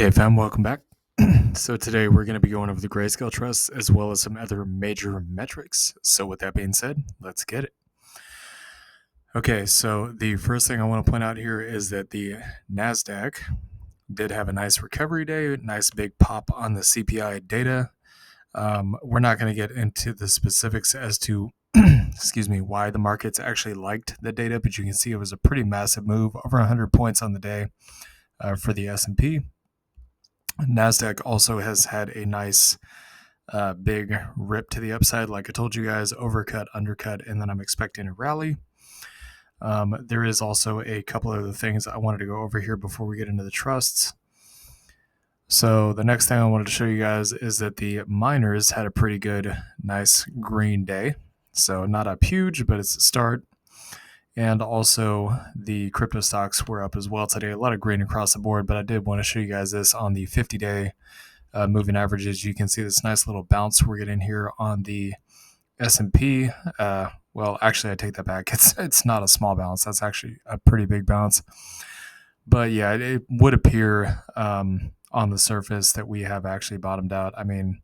Hey fam, welcome back. So today we're going to be going over the grayscale trusts as well as some other major metrics. So with that being said, let's get it. Okay, so the first thing I want to point out here is that the NASDAQ did have a nice recovery day, nice big pop on the CPI data. We're not going to get into the specifics as to why the markets actually liked the data, but you can see it was a pretty massive move, over 100 points on the day for the S&P. NASDAQ also has had a nice big rip to the upside. Like I told you guys, overcut, undercut, and then I'm expecting a rally. There is also a couple of other things I wanted to go over here before we get into the trusts. So the next thing I wanted to show you guys is that the miners had a pretty good, nice green day. So not up huge, but it's a start. And also the crypto stocks were up as well today. A lot of green across the board, but I did want to show you guys this on the 50-day moving averages. You can see this nice little bounce we're getting here on the S&P. Well, actually, I take that back. It's not a small bounce. That's actually a pretty big bounce. But yeah, it would appear on the surface that we have actually bottomed out. I mean,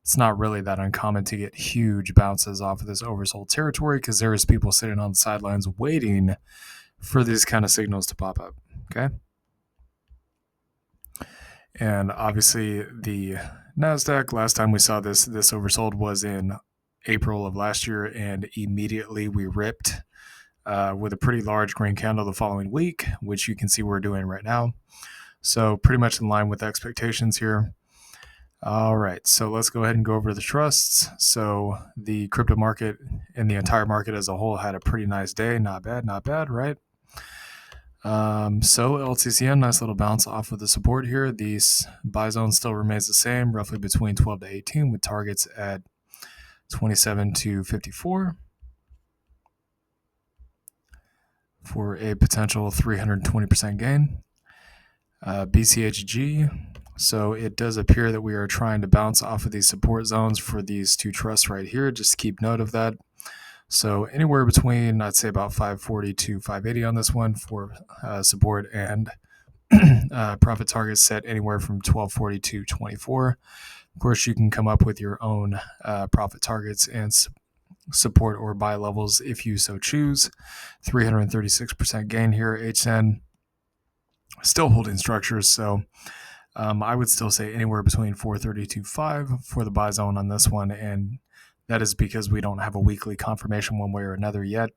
it's not really that uncommon to get huge bounces off of this oversold territory because there is people sitting on the sidelines waiting for these kind of signals to pop up. Okay. And obviously the NASDAQ, last time we saw this oversold was in April of last year, and immediately we ripped with a pretty large green candle the following week, which you can see we're doing right now. So pretty much in line with expectations here. All right, so let's go ahead and go over the trusts. So the crypto market and the entire market as a whole had a pretty nice day. Not bad, right? So LTCN, nice little bounce off of the support here. The buy zone still remains the same, roughly between 12 to 18, with targets at 27 to 54 for a potential 320% gain. BCHG. So it does appear that we are trying to bounce off of these support zones for these two trusts right here. Just keep note of that. So anywhere between, I'd say about 540 to 580 on this one for support, and profit targets set anywhere from 1240 to 24. Of course, you can come up with your own profit targets and support or buy levels if you so choose. 336% gain here. HZEN still holding structures, so I would still say anywhere between 430 to 5 for the buy zone on this one, and that is because we don't have a weekly confirmation one way or another yet.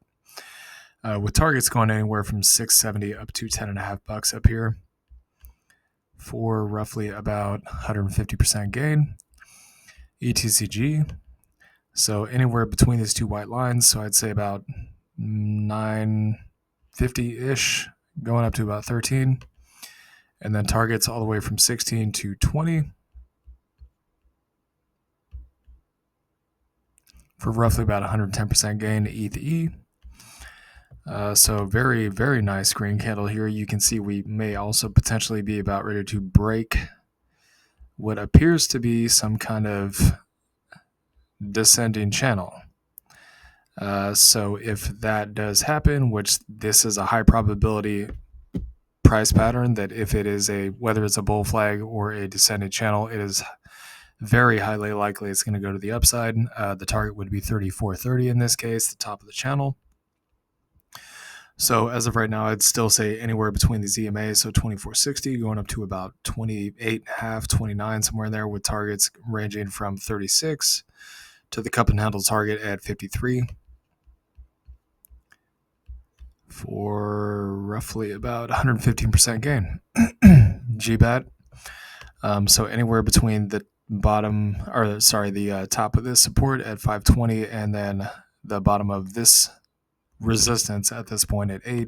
With targets going anywhere from $6.70 up to $10.50 up here for roughly about 150% gain. ETCG, so anywhere between these two white lines, so I'd say about 950-ish going up to about 13. And then targets all the way from 16 to 20 for roughly about 110% gain ETH. So very, very nice green candle here. You can see we may also potentially be about ready to break what appears to be some kind of descending channel. So if that does happen, which this is a high probability price pattern, that if it is whether it's a bull flag or a descending channel, it is very highly likely it's going to go to the upside. The target would be 34.30 in this case, the top of the channel. So as of right now, I'd still say anywhere between the ZMA, so 24.60 going up to about 28.5, 29, somewhere in there, with targets ranging from 36 to the cup and handle target at 53 for roughly about 115% gain. GBAT. So anywhere between the top of this support at 520 and then the bottom of this resistance at this point at 8.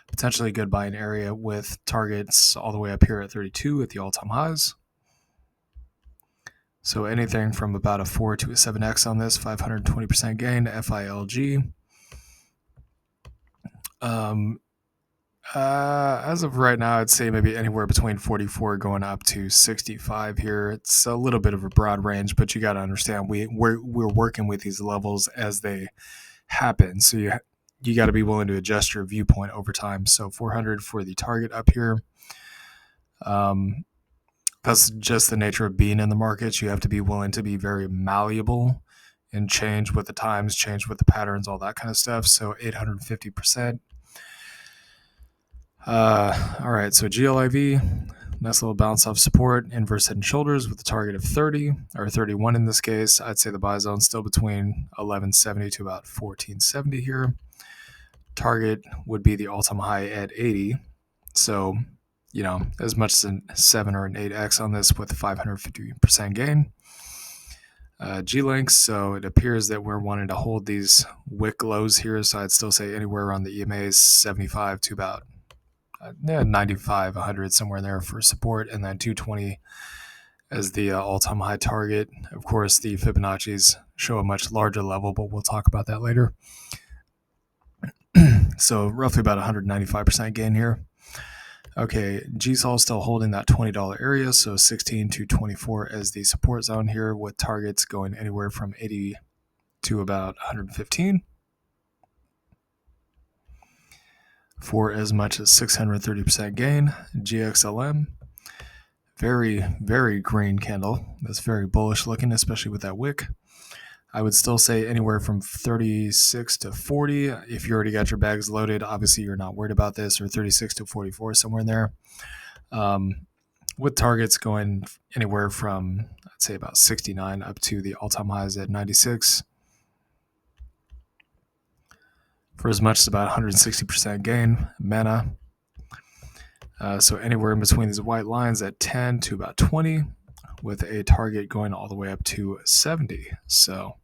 Potentially good buying area with targets all the way up here at 32 at the all-time highs. So anything from about a 4 to a 7x on this, 520% gain, FILG. As of right now, I'd say maybe anywhere between 44 going up to 65 here. It's a little bit of a broad range, but you got to understand we're working with these levels as they happen. So you got to be willing to adjust your viewpoint over time. So 400 for the target up here. That's just the nature of being in the markets. You have to be willing to be very malleable and change with the times, change with the patterns, all that kind of stuff. So 850%. All right, so GLIV, nice little bounce off support, inverse head and shoulders with a target of 30 or 31 in this case. I'd say the buy zone still between 1170 to about 1470 here. Target would be the all-time high at 80. So, as much as a 7 or an 8x on this with 550% gain. G-links, so it appears that we're wanting to hold these wick lows here. So I'd still say anywhere around the EMAs 75 to about 95, 100, somewhere in there for support, and then 220 as the all-time high target. Of course, the Fibonacci's show a much larger level, but we'll talk about that later. So roughly about 195% gain here. Okay, GSOL still holding that $20 area, so 16 to 24 as the support zone here, with targets going anywhere from 80 to about 115 for as much as 630% gain. GXLM, very, very green candle. That's very bullish looking, especially with that wick. I would still say anywhere from 36 to 40. If you already got your bags loaded, obviously you're not worried about this, or 36 to 44, somewhere in there. With targets going anywhere from, I'd say, about 69 up to the all-time highs at 96 for as much as about 160% gain. Mana, so anywhere in between these white lines at 10 to about 20, with a target going all the way up to 70. So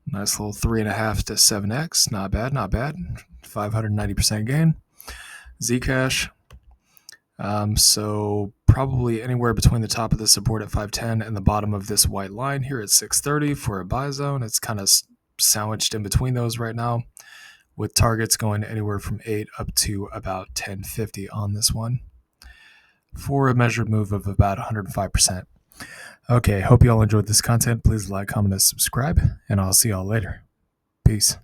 nice little 3.5 to 7x. Not bad, not bad. 590% gain. Zcash, so probably anywhere between the top of the support at 510 and the bottom of this white line here at 630 for a buy zone. It's kind of sandwiched in between those right now, with targets going anywhere from 8 up to about 1050 on this one for a measured move of about 105%. Okay, hope you all enjoyed this content. Please like, comment, and subscribe, and I'll see y'all later. Peace.